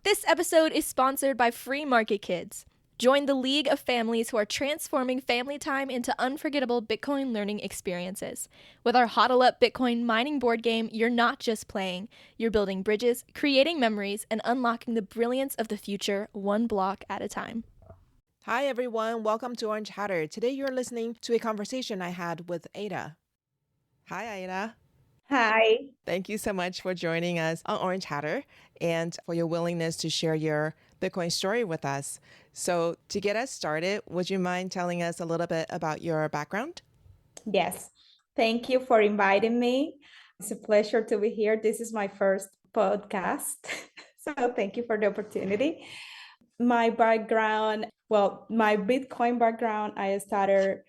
This episode is sponsored by Free Market Kids. Join the league of families who are transforming family time into unforgettable Bitcoin learning experiences. With our HODL Up Bitcoin mining board game, you're not just playing, you're building bridges, creating memories, and unlocking the brilliance of the future one block at a time. Hi, everyone. Welcome to Orange Hatter. Today you're listening to a conversation I had with Aida. Hi, Aida. Hi. Thank you so much for joining us on Orange Hatter and for your willingness to share your Bitcoin story with us. So, to get us started, would you mind telling us a little bit about your background? Yes. Thank you for inviting me. It's a pleasure to be here. This is my first podcast. So thank you for the opportunity. My background, my Bitcoin background, I started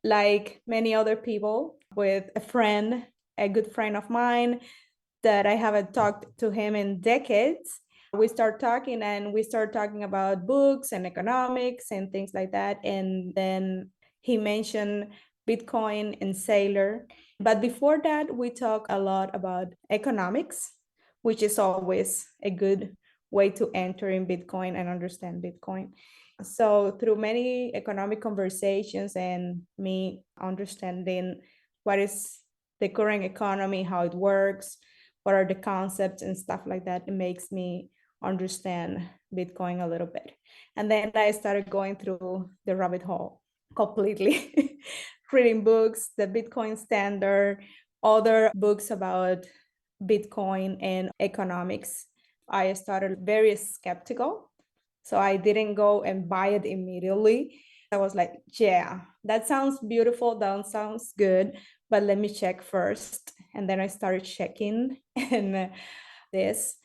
like many other people with a friend, a good friend of mine that I haven't talked to him in decades. We start talking and we start talking about books and economics and things like that. And then he mentioned Bitcoin and Sailor. But before that, we talk a lot about economics, which is always a good way to enter in Bitcoin and understand Bitcoin. So through many economic conversations and me understanding what is the current economy, how it works, what are the concepts and stuff like that, it makes me understand Bitcoin a little bit. And then I started going through the rabbit hole completely, reading books, the Bitcoin Standard, other books about Bitcoin and economics. I started very skeptical. So I didn't go and buy it immediately. I was like, yeah, that sounds beautiful. That sounds good. But let me check first. And then I started checking and this.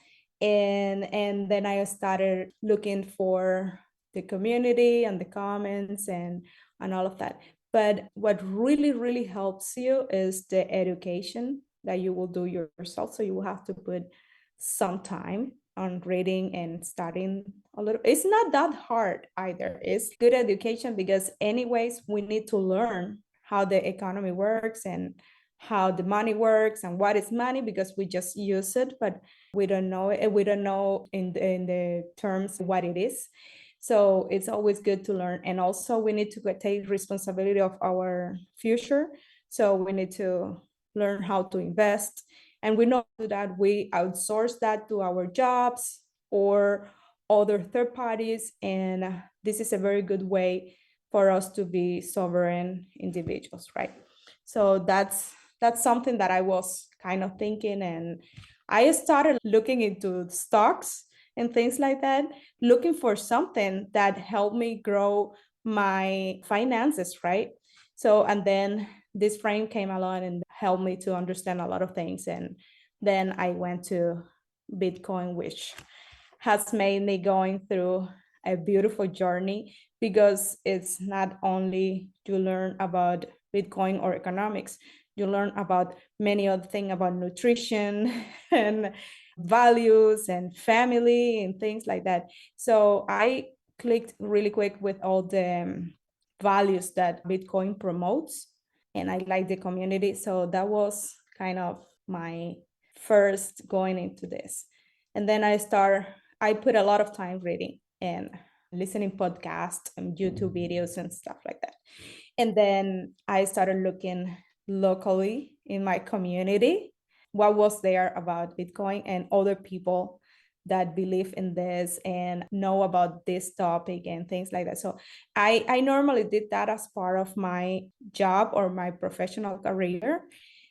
And then I started looking for the community and the comments and all of that. But what really, really helps you is the education that you will do yourself. So you will have to put some time on reading and studying a little. It's not that hard either. It's good education because anyways, we need to learn how the economy works and how the money works and what is money because we just use it, but we don't know it. We don't know in the terms what it is. So it's always good to learn. And also we need to take responsibility of our future. So we need to learn how to invest. And we know that we outsource that to our jobs or other third parties. And this is a very good way for us to be sovereign individuals, right? So that's something that I was kind of thinking. And I started looking into stocks and things like that, looking for something that helped me grow my finances, right? So, and then this friend came along and helped me to understand a lot of things. And then I went to Bitcoin, which has made me going through a beautiful journey because it's not only to learn about Bitcoin or economics, you learn about many other things about nutrition and values and family and things like that. So I clicked really quick with all the values that Bitcoin promotes, and I like the community. So that was kind of my first going into this. And then I put a lot of time reading and listening podcasts and YouTube videos and stuff like that. And then I started looking locally in my community what was there about Bitcoin and other people that believe in this and know about this topic and things like that. So I normally did that as part of my job or my professional career.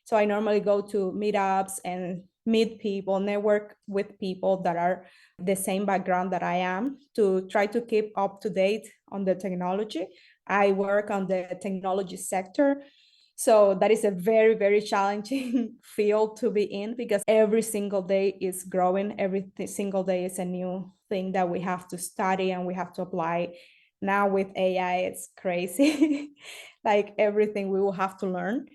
So I normally go to meetups and meet people, network with people that are the same background that I am to try to keep up to date on the technology. I work on the technology sector. So that is a very, very challenging field to be in because every single day is growing. Every single day is a new thing that we have to study and we have to apply. Now with AI, it's crazy. Like everything we will have to learn.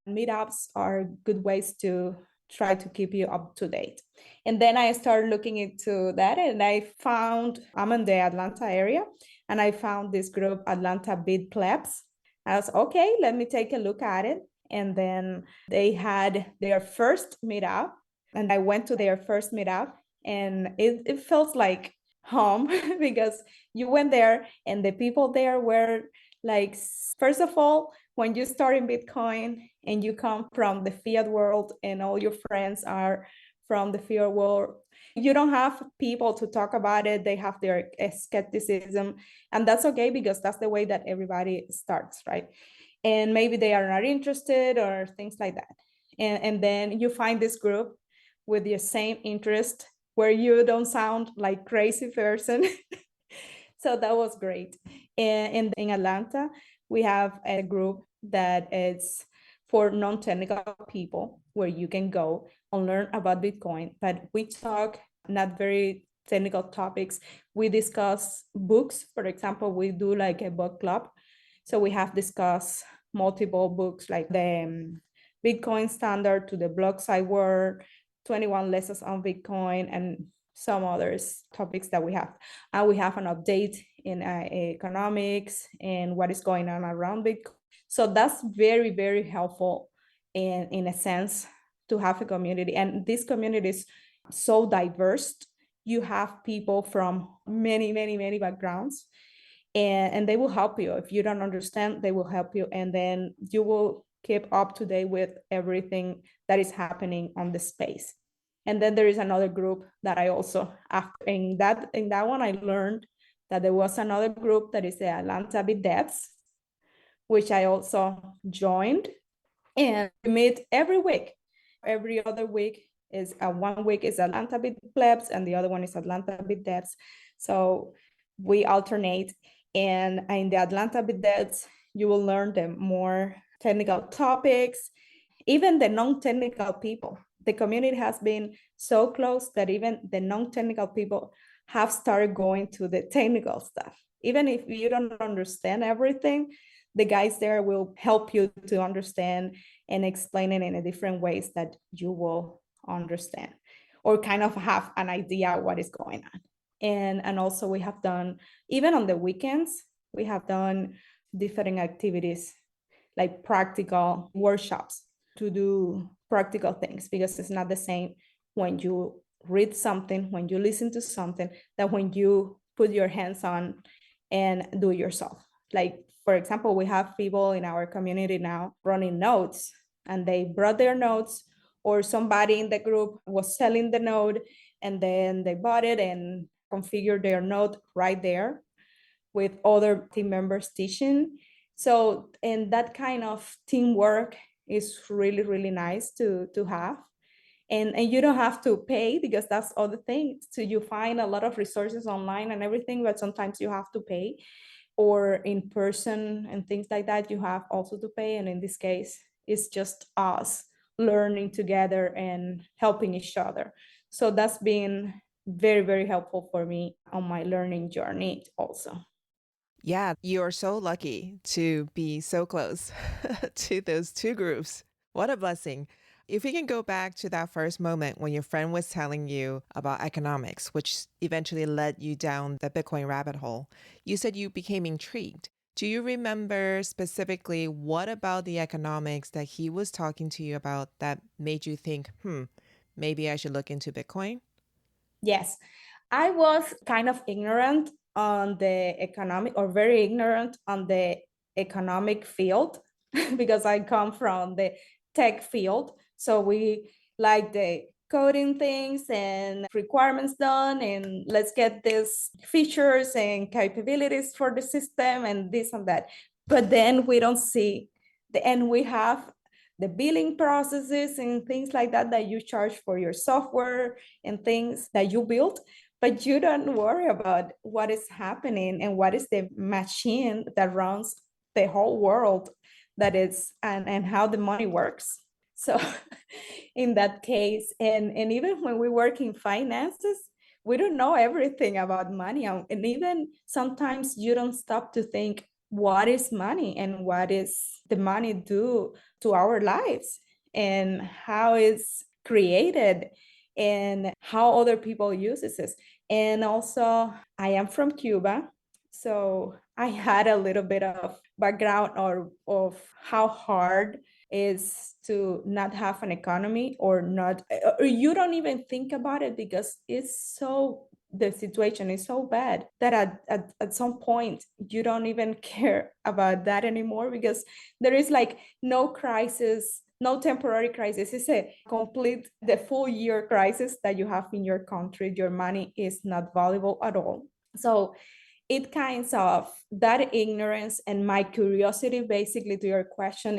Meetups are good ways to try to keep you up to date. And then I started looking into that and I'm in the Atlanta area and I found this group, Atlanta BitDevs. I was okay, let me take a look at it. And then they had their first meetup and I went to their first meetup and it felt like home because you went there and the people there were like, first of all, when you start in Bitcoin and you come from the fiat world and all your friends are from the fiat world, you don't have people to talk about it. They have their skepticism, and that's okay because that's the way that everybody starts, right? And maybe they are not interested or things like that. And then you find this group with your same interest where you don't sound like crazy person. So that was great. And in Atlanta, we have a group that is for non-technical people where you can go and learn about Bitcoin. But we talk not very technical topics. We discuss books. For example, we do like a book club. So we have discussed multiple books like the Bitcoin Standard to the Block Side World, 21 Lessons on Bitcoin, and some others topics that we have. And we have an update in economics and what is going on around Bitcoin. So that's very, very helpful in a sense to have a community. And this community is so diverse. You have people from many, many, many backgrounds, and they will help you. If you don't understand, they will help you. And then you will keep up to date with everything that is happening on the space. And then there is another group that I also, after in that one, I learned that there was another group that is the Atlanta BitDevs, which I also joined, and we meet every week. Every other week is 1 week is Atlanta Plebs and the other one is Atlanta BitDevs. So we alternate, and in the Atlanta BitDevs, you will learn the more technical topics, even the non-technical people. The community has been so close that even the non-technical people have started going to the technical stuff. Even if you don't understand everything, the guys there will help you to understand and explain it in a different ways that you will understand or kind of have an idea what is going on. And also we have done, even on the weekends, we have done different activities like practical workshops to do practical things, because it's not the same when you read something, when you listen to something, that when you put your hands on and do it yourself. Like, for example, we have people in our community now running nodes, and they brought their nodes, or somebody in the group was selling the node and then they bought it and configured their node right there with other team members teaching. So, and that kind of teamwork is really, really nice to have. And you don't have to pay, because that's other thing. So you find a lot of resources online and everything, but sometimes you have to pay, or in person and things like that, you have also to pay. And in this case, it's just us learning together and helping each other. So that's been very, very helpful for me on my learning journey also. Yeah, you are so lucky to be so close to those two groups. What a blessing. If we can go back to that first moment when your friend was telling you about economics, which eventually led you down the Bitcoin rabbit hole, you said you became intrigued. Do you remember specifically what about the economics that he was talking to you about that made you think, maybe I should look into Bitcoin? Yes, I was kind of ignorant on the economic, or very ignorant on the economic field, because I come from the tech field. So we like the coding things and requirements done, and let's get these features and capabilities for the system and this and that. But then we don't see the end. We have the billing processes and things like that that you charge for your software and things that you build, but you don't worry about what is happening and what is the machine that runs the whole world, that is, and how the money works. So in that case, and even when we work in finances, we don't know everything about money. And even sometimes you don't stop to think, what is money and what is the money do to our lives, and how it's created, and how other people uses it. And also, I am from Cuba, so I had a little bit of background or of how hard is to not have an economy, or not, or you don't even think about it because it's so the situation is so bad that at some point you don't even care about that anymore, because there is like no crisis, no temporary crisis. It's a complete, the full year crisis that you have in your country. Your money is not valuable at all. So it kinds of that ignorance and my curiosity, basically, to your question,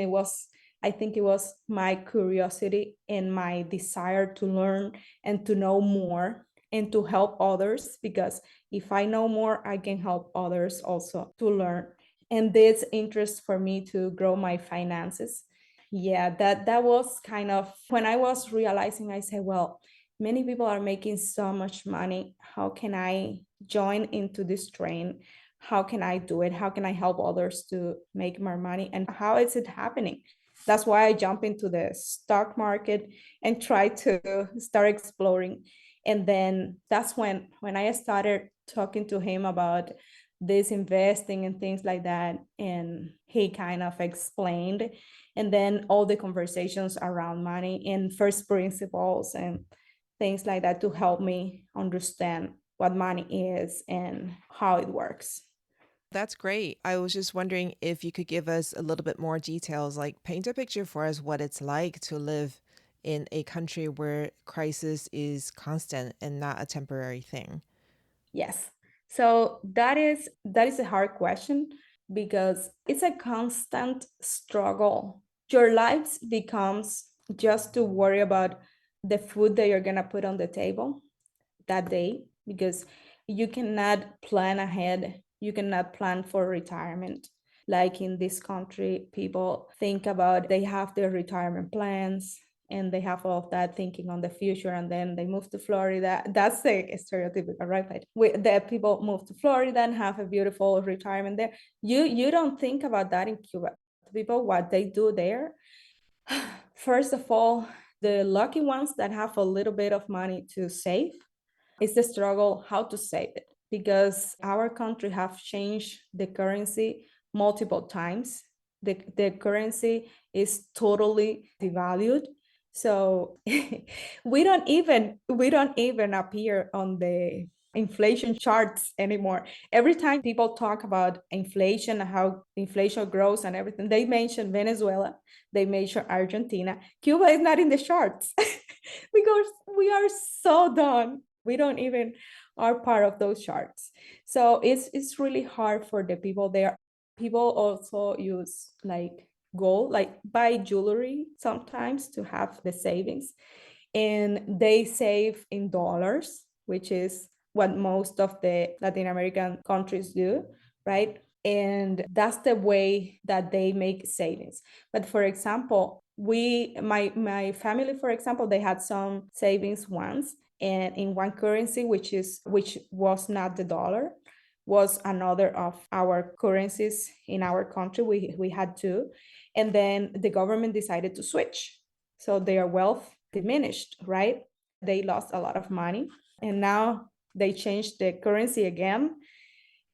I think it was my curiosity and my desire to learn and to know more and to help others, because if I know more, I can help others also to learn. And this interest for me to grow my finances. Yeah, that was kind of when I was realizing. I said, well, many people are making so much money. How can I join into this train? How can I do it? How can I help others to make more money? And how is it happening? That's why I jump into the stock market and try to start exploring. And then that's when I started talking to him about this investing and things like that. And he kind of explained. And then all the conversations around money and first principles and things like that to help me understand what money is and how it works. That's great. I was just wondering if you could give us a little bit more details, like paint a picture for us what it's like to live in a country where crisis is constant and not a temporary thing. Yes. So that is a hard question, because it's a constant struggle. Your life becomes just to worry about the food that you're gonna put on the table that day, because you cannot plan ahead. You cannot plan for retirement. Like in this country, people think about, they have their retirement plans and they have all of that thinking on the future, and then they move to Florida. That's the stereotypical, right? But the people move to Florida and have a beautiful retirement there. You don't think about that in Cuba. People, what they do there, first of all, the lucky ones that have a little bit of money to save, it's the struggle how to save it, because our country have changed the currency multiple times. The currency is totally devalued. So we don't even appear on the inflation charts anymore. Every time people talk about inflation, how inflation grows and everything, they mention Venezuela, they mention Argentina. Cuba is not in the charts because we are so done. We don't even are part of those charts. So it's really hard for the people there. People also use like gold, like buy jewelry sometimes to have the savings, and they save in dollars, which is what most of the Latin American countries do, right? And that's the way that they make savings. But for example, my family, for example, they had some savings once, and in one currency, which was not the dollar, was another of our currencies in our country. We had two, and then the government decided to switch, so their wealth diminished, right? They lost a lot of money, and now they changed the currency again,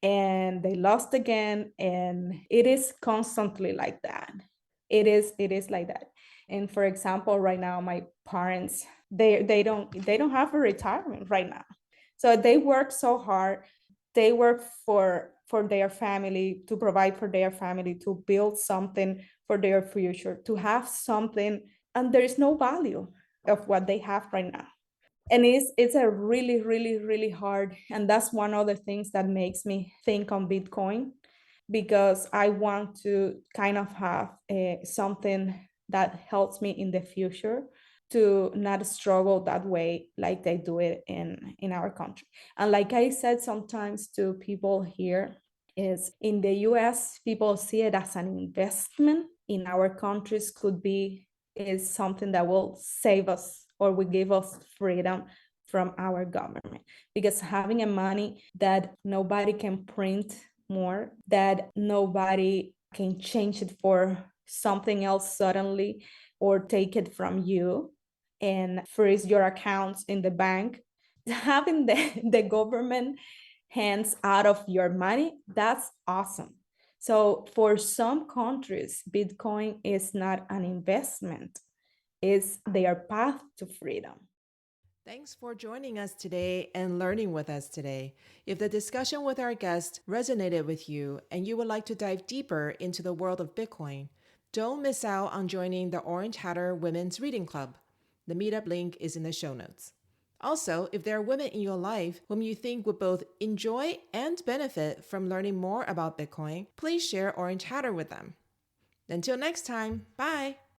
and they lost again, and it is constantly like that. It is like that. And for example, right now my parents, they don't have a retirement right now, so they work so hard. They work for their family, to provide for their family, to build something for their future, to have something, and there is no value of what they have right now. And it's a really, really, really hard. And that's one of the things that makes me think on Bitcoin, because I want to kind of have something that helps me in the future to not struggle that way like they do it in our country. And like I said sometimes to people here, is in the US, people see it as an investment. In our countries, could be is something that will save us or will give us freedom from our government, because having a money that nobody can print more, that nobody can change it for something else suddenly or take it from you and freeze your accounts in the bank, having the government hands out of your money, that's awesome. So for some countries, Bitcoin is not an investment, it's their path to freedom. Thanks for joining us today and learning with us today. If the discussion with our guest resonated with you and you would like to dive deeper into the world of Bitcoin, don't miss out on joining the Orange Hatter Women's Reading Club. The meetup link is in the show notes. Also, if there are women in your life whom you think would both enjoy and benefit from learning more about Bitcoin, please share Orange Hatter with them. Until next time, bye!